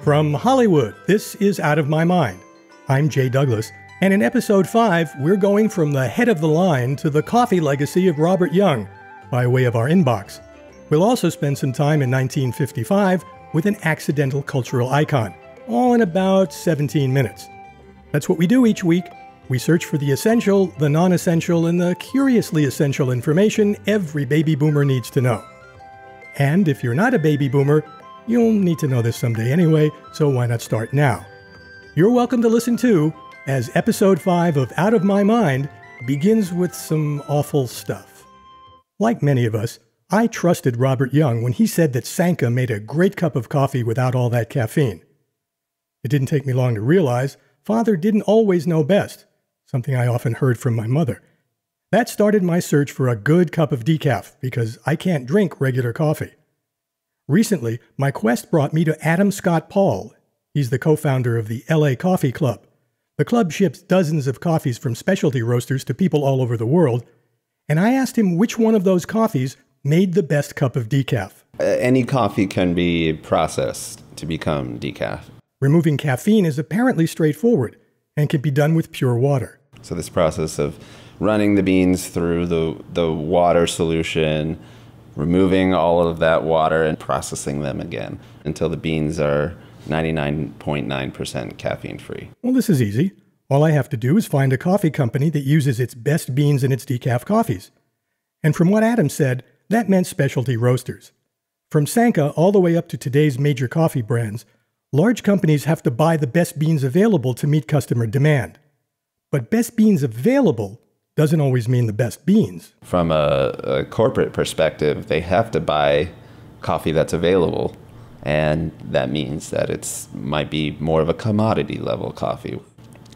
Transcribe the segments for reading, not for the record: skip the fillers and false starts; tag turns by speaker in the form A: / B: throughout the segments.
A: From Hollywood, this is Out of My Mind. I'm Jay Douglas, and in episode 5, we're going from the head of the line to the coffee legacy of Robert Young, by way of our inbox. We'll also spend some time in 1955 with an accidental cultural icon, all in about 17 minutes. That's what we do each week. We search for the essential, the non-essential, and the curiously essential information every baby boomer needs to know. And if you're not a baby boomer, you'll need to know this someday anyway, so why not start now? You're welcome to listen too, as episode 5 of Out of My Mind begins with some awful stuff. Like many of us, I trusted Robert Young when he said that Sanka made a great cup of coffee without all that caffeine. It didn't take me long to realize Father didn't always know best, something I often heard from my mother. That started my search for a good cup of decaf, because I can't drink regular coffee. Recently, my quest brought me to Adam Scott Paul. He's the co-founder of the LA Coffee Club. The club ships dozens of coffees from specialty roasters to people all over the world, and I asked him which one of those coffees made the best cup of decaf.
B: Any coffee can be processed to become decaf.
A: Removing caffeine is apparently straightforward and can be done with pure water.
B: So this process of running the beans through the water solution, removing all of that water and processing them again until the beans are 99.9% caffeine free.
A: Well, this is easy. All I have to do is find a coffee company that uses its best beans in its decaf coffees. And from what Adam said, that meant specialty roasters. From Sanka all the way up to today's major coffee brands, large companies have to buy the best beans available to meet customer demand. But best beans available doesn't always mean the best beans.
B: From a corporate perspective, they have to buy coffee that's available, and that means that it might be more of a commodity level coffee.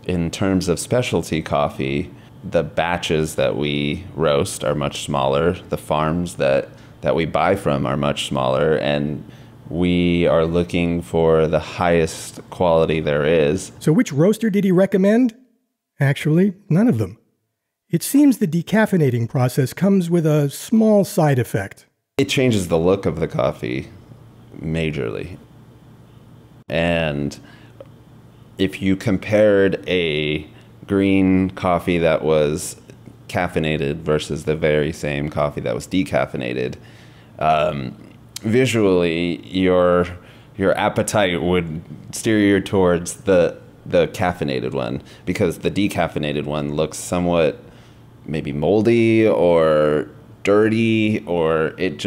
B: In terms of specialty coffee, the batches that we roast are much smaller. The farms that we buy from are much smaller, and we are looking for the highest quality there is.
A: So which roaster did he recommend? Actually, none of them. It seems the decaffeinating process comes with a small side effect.
B: It changes the look of the coffee majorly. And if you compared a green coffee that was caffeinated versus the very same coffee that was decaffeinated, visually your appetite would steer you towards the caffeinated one, because the decaffeinated one looks somewhat maybe moldy or dirty, or it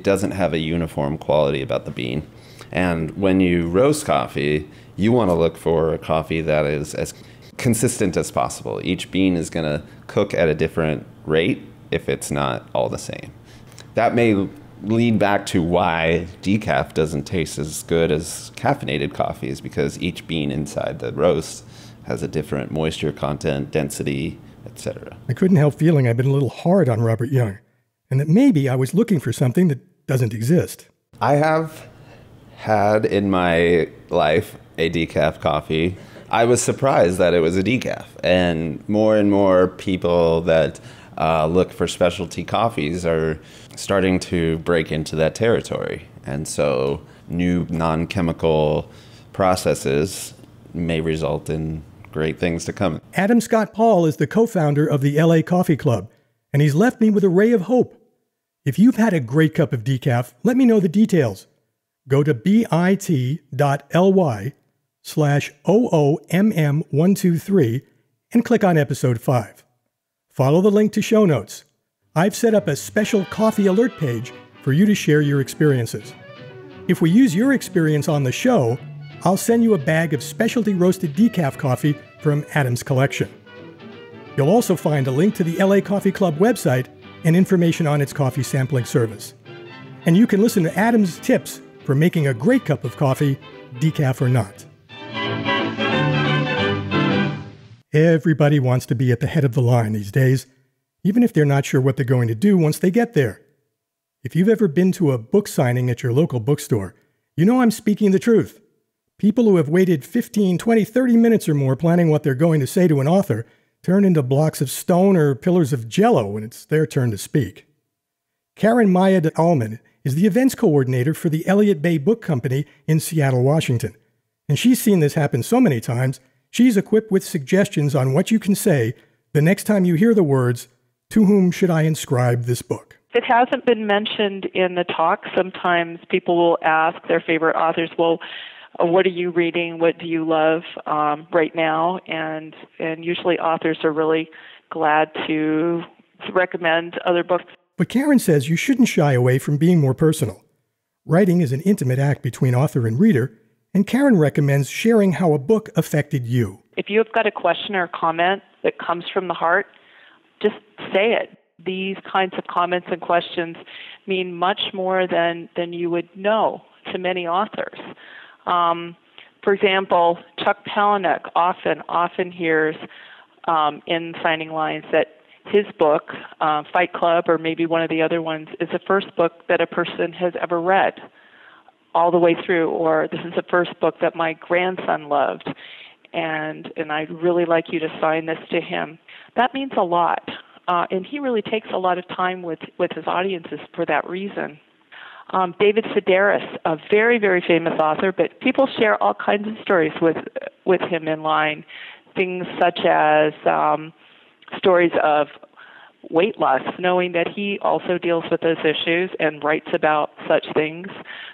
B: doesn't have a uniform quality about the bean. And when you roast coffee, you want to look for a coffee that is as consistent as possible. Each bean is going to cook at a different rate if it's not all the same. That may lead back to why decaf doesn't taste as good as caffeinated coffees, because each bean inside the roast has a different moisture content, density, etc.
A: I couldn't help feeling I'd been a little hard on Robert Young, and that maybe I was looking for something that doesn't exist.
B: I have had in my life a decaf coffee. I was surprised that it was a decaf, and more people that look for specialty coffees are starting to break into that territory. And so new non-chemical processes may result in great things to come.
A: Adam Scott Paul is the co-founder of the LA Coffee Club, and he's left me with a ray of hope. If you've had a great cup of decaf, let me know the details. Go to bit.ly/OOMM123 and click on episode 5. Follow the link to show notes. I've set up a special coffee alert page for you to share your experiences. If we use your experience on the show, I'll send you a bag of specialty roasted decaf coffee from Adam's collection. You'll also find a link to the LA Coffee Club website and information on its coffee sampling service. And you can listen to Adam's tips for making a great cup of coffee, decaf or not. Everybody wants to be at the head of the line these days, even if they're not sure what they're going to do once they get there. If you've ever been to a book signing at your local bookstore, you know I'm speaking the truth. People who have waited 15, 20, 30 minutes or more planning what they're going to say to an author turn into blocks of stone or pillars of jello when it's their turn to speak. Karen Madea Allman is the events coordinator for the Elliott Bay Book Company in Seattle, Washington. And she's seen this happen so many times, she's equipped with suggestions on what you can say the next time you hear the words, "To whom should I inscribe this book?"
C: If it hasn't been mentioned in the talk, sometimes people will ask their favorite authors, well, what are you reading? What do you love right now? And usually authors are really glad to recommend other books.
A: But Karen says you shouldn't shy away from being more personal. Writing is an intimate act between author and reader, and Karen recommends sharing how a book affected you.
C: If you've got a question or comment that comes from the heart, just say it. These kinds of comments and questions mean much more than you would know to many authors. For example, Chuck Palahniuk often hears in signing lines that his book, Fight Club, or maybe one of the other ones, is the first book that a person has ever read all the way through, or this is the first book that my grandson loved, and I'd really like you to sign this to him. That means a lot, and he really takes a lot of time with his audiences for that reason. David Sedaris, a very, very famous author, but people share all kinds of stories with him in line, things such as stories of weight loss, knowing that he also deals with those issues and writes about such things,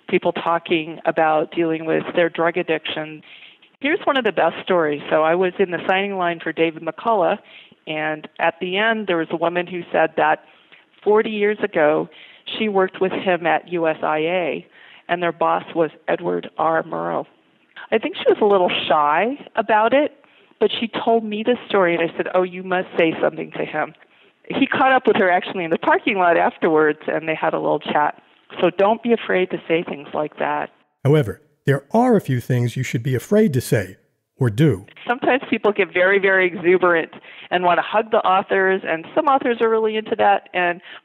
C: people talking about dealing with their drug addiction. Here's one of the best stories. So I was in the signing line for David McCullough, and at the end there was a woman who said that 40 years ago she worked with him at USIA, and their boss was Edward R. Murrow. I think she was a little shy about it, but she told me this story, and I said, oh, you must say something to him. He caught up with her actually in the parking lot afterwards, and they had a little chat. So don't be afraid to say things like that.
A: However, there are a few things you should be afraid to say or do.
C: Sometimes people get very, very exuberant and want to hug the authors, and some authors are really into that.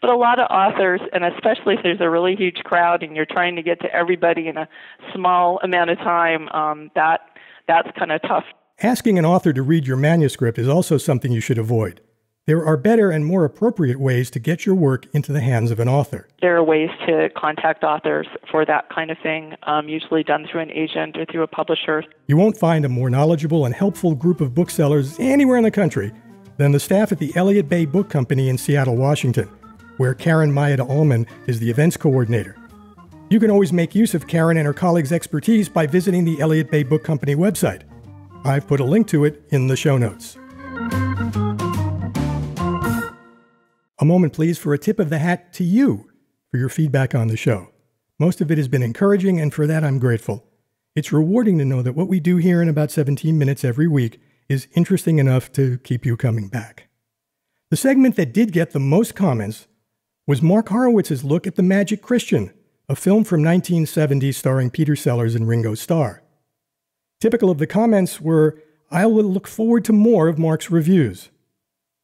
C: But a lot of authors, and especially if there's a really huge crowd and you're trying to get to everybody in a small amount of time, that's kind of tough.
A: Asking an author to read your manuscript is also something you should avoid. There are better and more appropriate ways to get your work into the hands of an author.
C: There are ways to contact authors for that kind of thing, usually done through an agent or through a publisher.
A: You won't find a more knowledgeable and helpful group of booksellers anywhere in the country than the staff at the Elliott Bay Book Company in Seattle, Washington, where Karen Madea Allman is the events coordinator. You can always make use of Karen and her colleagues' expertise by visiting the Elliott Bay Book Company website. I've put a link to it in the show notes. A moment, please, for a tip of the hat to you for your feedback on the show. Most of it has been encouraging, and for that I'm grateful. It's rewarding to know that what we do here in about 17 minutes every week is interesting enough to keep you coming back. The segment that did get the most comments was Mark Horowitz's look at The Magic Christian, a film from 1970 starring Peter Sellers and Ringo Starr. Typical of the comments were, "I will look forward to more of Mark's reviews."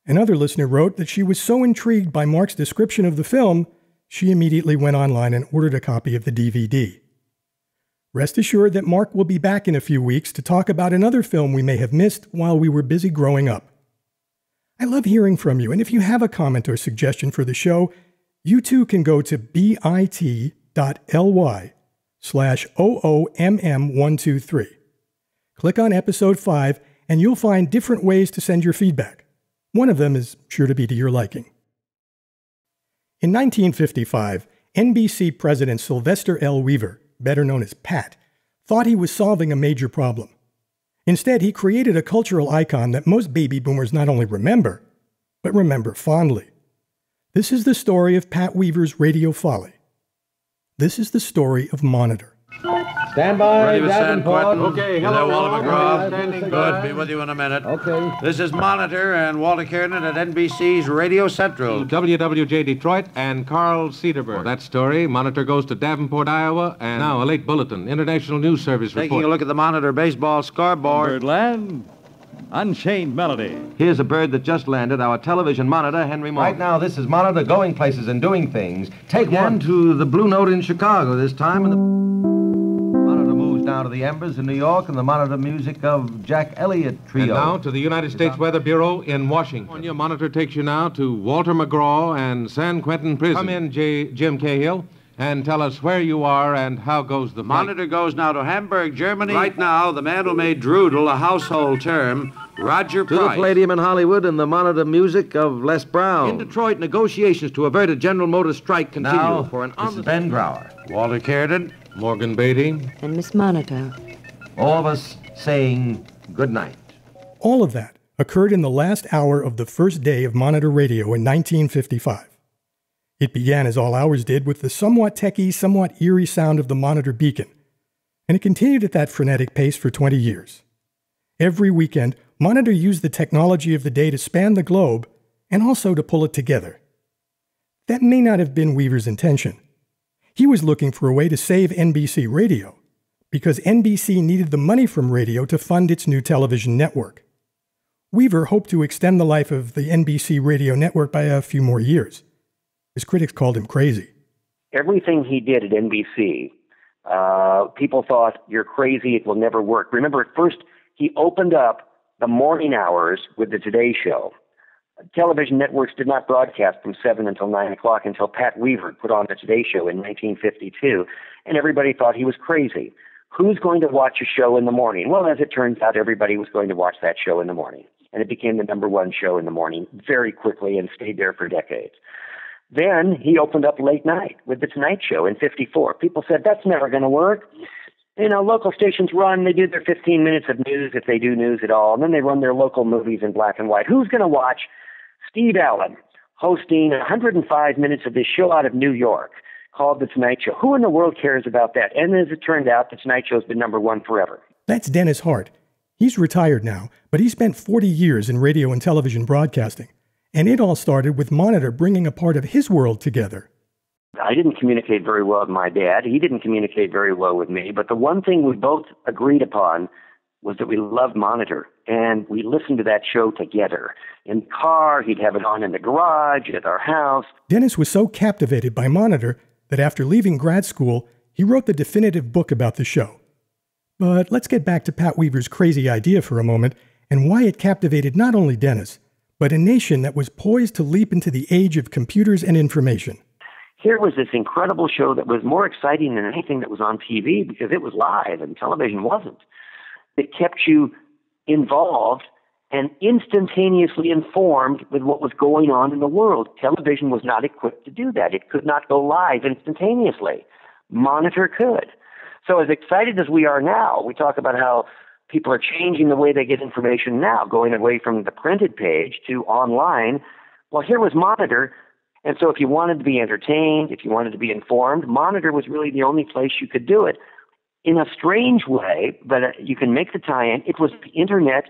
A: Another listener wrote that she was so intrigued by Mark's description of the film, she immediately went online and ordered a copy of the DVD. Rest assured that Mark will be back in a few weeks to talk about another film we may have missed while we were busy growing up. I love hearing from you, and if you have a comment or suggestion for the show, you too can go to bit.ly/OOMM123. Click on episode 5, and you'll find different ways to send your feedback. One of them is sure to be to your liking. In 1955, NBC President Sylvester L. Weaver, better known as Pat, thought he was solving a major problem. Instead, he created a cultural icon that most baby boomers not only remember, but remember fondly. This is the story of Pat Weaver's radio folly. This is the story of Monitor.
D: Stand by,
E: Ready with
D: Davenport.
E: San
D: Okay,
E: Quentin.
D: hello,
E: Walter McGraw.
D: Standing
E: Good,
D: by.
E: be with you in a minute.
D: Okay.
E: This is Monitor and Walter Kiernan at NBC's Radio Central.
F: WWJ Detroit and Carl Cederberg. That story, Monitor goes to Davenport, Iowa, and now a late bulletin, International News Service
E: Taking
F: report.
E: a look at the Monitor baseball scoreboard.
G: Birdland, Unchained Melody.
H: Here's a bird that just landed, our television monitor, Henry Moore.
D: Right now, this is Monitor going places and doing things. Take
H: Again
D: one.
H: to the Blue Note in Chicago this time, and the monitor moves down to the Embers in New York and the monitor music of Jack Elliott Trio.
F: And now to the United States Weather Bureau in Washington. Monitor takes you now to Walter McGraw and San Quentin Prison. Come in, Jim Cahill. And tell us where you are and how goes the
E: Monitor goes now to Hamburg, Germany. Right now, the man who made Droodle a household term, Roger Price.
H: To the Palladium in Hollywood and the Monitor music of Les Brown.
F: In Detroit, negotiations to avert a General Motors strike continue
H: Now,
F: for an
H: this is Ben Grauer.
E: Walter Carradine.
F: Morgan Beatty.
I: And Miss Monitor.
H: All of us saying good night.
A: All of that occurred in the last hour of the first day of Monitor Radio in 1955. It began, as all hours did, with the somewhat techy, somewhat eerie sound of the Monitor beacon, and it continued at that frenetic pace for 20 years. Every weekend, Monitor used the technology of the day to span the globe and also to pull it together. That may not have been Weaver's intention. He was looking for a way to save NBC Radio, because NBC needed the money from radio to fund its new television network. Weaver hoped to extend the life of the NBC Radio network by a few more years. His critics called him crazy.
J: Everything he did at NBC, people thought, you're crazy, it will never work. Remember, at first, he opened up the morning hours with the Today Show. Television networks did not broadcast from 7 until 9 o'clock until Pat Weaver put on the Today Show in 1952, and everybody thought he was crazy. Who's going to watch a show in the morning? Well, as it turns out, everybody was going to watch that show in the morning, and it became the number one show in the morning very quickly and stayed there for decades. Then he opened up late night with The Tonight Show in 54. People said, that's never going to work. You know, local stations run, they do their 15 minutes of news if they do news at all, and then they run their local movies in black and white. Who's going to watch Steve Allen hosting 105 minutes of this show out of New York called The Tonight Show? Who in the world cares about that? And as it turned out, The Tonight Show's been number one forever.
A: That's Dennis Hart. He's retired now, but he spent 40 years in radio and television broadcasting. And it all started with Monitor bringing a part of his world together.
J: I didn't communicate very well with my dad. He didn't communicate very well with me. But the one thing we both agreed upon was that we loved Monitor. And we listened to that show together. In the car, he'd have it on in the garage, at our house.
A: Dennis was so captivated by Monitor that after leaving grad school, he wrote the definitive book about the show. But let's get back to Pat Weaver's crazy idea for a moment and why it captivated not only Dennis, but a nation that was poised to leap into the age of computers and information.
J: Here was this incredible show that was more exciting than anything that was on TV because it was live and television wasn't. It kept you involved and instantaneously informed with what was going on in the world. Television was not equipped to do that. It could not go live instantaneously. Monitor could. So as excited as we are now, we talk about how people are changing the way they get information now, going away from the printed page to online. Well, here was Monitor, and so if you wanted to be entertained, if you wanted to be informed, Monitor was really the only place you could do it. In a strange way, but you can make the tie-in, it was the Internet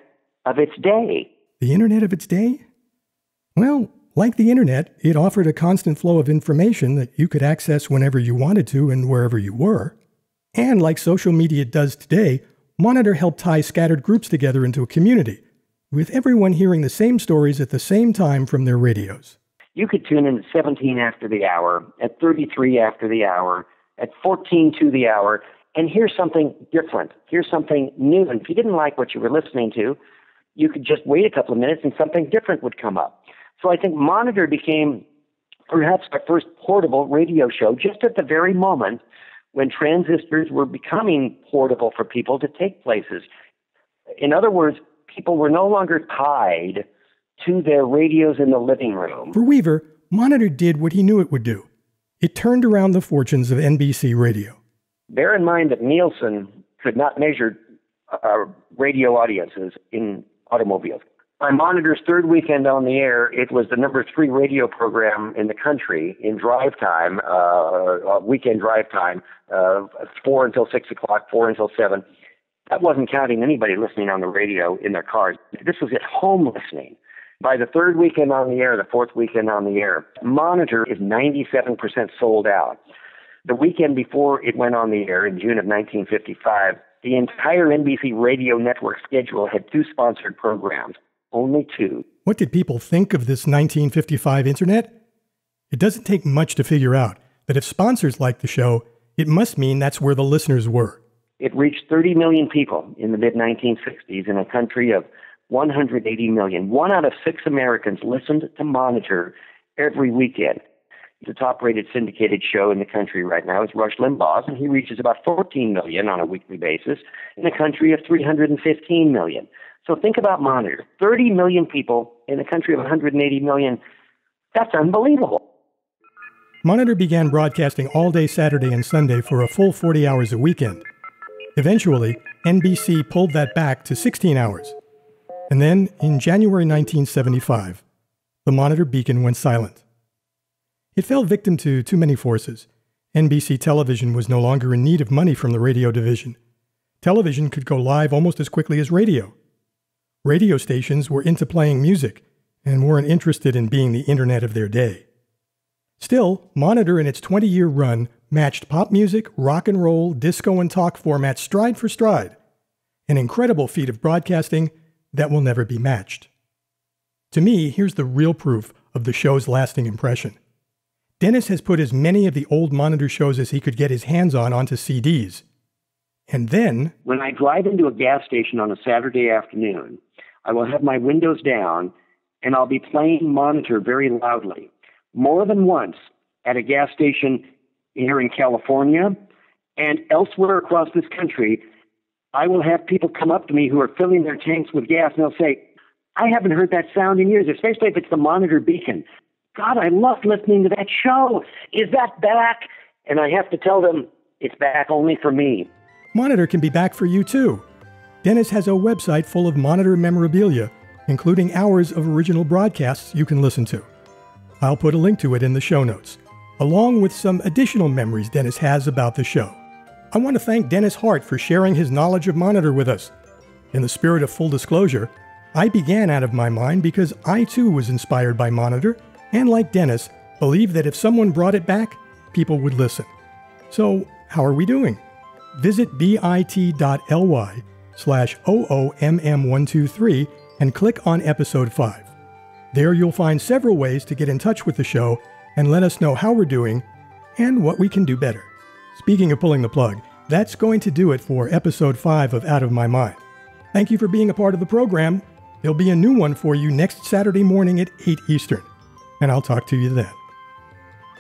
J: of its day.
A: The Internet of its day? Well, like the Internet, it offered a constant flow of information that you could access whenever you wanted to and wherever you were. And like social media does today, Monitor helped tie scattered groups together into a community, with everyone hearing the same stories at the same time from their radios.
J: You could tune in at 17 after the hour, at 33 after the hour, at 14 to the hour, and hear something different, hear something new. And if you didn't like what you were listening to, you could just wait a couple of minutes and something different would come up. So I think Monitor became perhaps our first portable radio show just at the very moment when transistors were becoming portable for people to take places. In other words, people were no longer tied to their radios in the living room.
A: For Weaver, Monitor did what he knew it would do. It turned around the fortunes of NBC Radio.
J: Bear in mind that Nielsen could not measure radio audiences in automobiles. On Monitor's third weekend on the air, it was the number 3 radio program in the country in drive time, weekend drive time, 4 until 6 o'clock, 4 until 7. That wasn't counting anybody listening on the radio in their cars. This was at home listening. By the third weekend on the air, the fourth weekend on the air, Monitor is 97% sold out. The weekend before it went on the air in June of 1955, the entire NBC radio network schedule had 2 sponsored programs. Only 2.
A: What did people think of this 1955 Internet? It doesn't take much to figure out that if sponsors liked the show, it must mean that's where the listeners were.
J: It reached 30 million people in the mid-1960s in a country of 180 million. 1 out of 6 Americans listened to Monitor every weekend. The top-rated syndicated show in the country right now is Rush Limbaugh's, and he reaches about 14 million on a weekly basis in a country of 315 million. So think about Monitor. 30 million people in a country of 180 million. That's unbelievable.
A: Monitor began broadcasting all day Saturday and Sunday for a full 40 hours a weekend. Eventually, NBC pulled that back to 16 hours. And then, in January 1975, the Monitor beacon went silent. It fell victim to too many forces. NBC television was no longer in need of money from the radio division. Television could go live almost as quickly as radio. Radio stations were into playing music and weren't interested in being the internet of their day. Still, Monitor in its 20-year run matched pop music, rock and roll, disco, and talk formats stride for stride. An incredible feat of broadcasting that will never be matched. To me, here's the real proof of the show's lasting impression. Dennis has put as many of the old Monitor shows as he could get his hands on onto CDs. And then,
J: when I drive into a gas station on a Saturday afternoon, I will have my windows down and I'll be playing Monitor very loudly. More than once at a gas station here in California and elsewhere across this country, I will have people come up to me who are filling their tanks with gas and they'll say, I haven't heard that sound in years, especially if it's the Monitor beacon. God, I love listening to that show. Is that back? And I have to tell them, it's back only for me.
A: Monitor can be back for you too. Dennis has a website full of Monitor memorabilia, including hours of original broadcasts you can listen to. I'll put a link to it in the show notes, along with some additional memories Dennis has about the show. I want to thank Dennis Hart for sharing his knowledge of Monitor with us. In the spirit of full disclosure, I began Out of My Mind because I too was inspired by Monitor, and like Dennis, believed that if someone brought it back, people would listen. So, how are we doing? Visit bit.ly/OOMM123 and click on Episode 5. There you'll find several ways to get in touch with the show and let us know how we're doing and what we can do better. Speaking of pulling the plug, that's going to do it for Episode 5 of Out of My Mind. Thank you for being a part of the program. There'll be a new one for you next Saturday morning at 8 Eastern. And I'll talk to you then.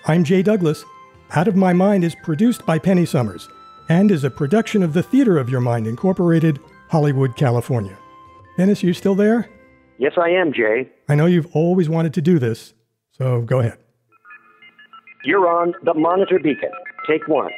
A: I'm Jay Douglas. Out of My Mind is produced by Penny Summers and is a production of the Theater of Your Mind Incorporated, Hollywood, California. Dennis, you still there?
J: Yes, I am, Jay.
A: I know you've always wanted to do this, so go ahead.
J: You're on the Monitor beacon. Take one.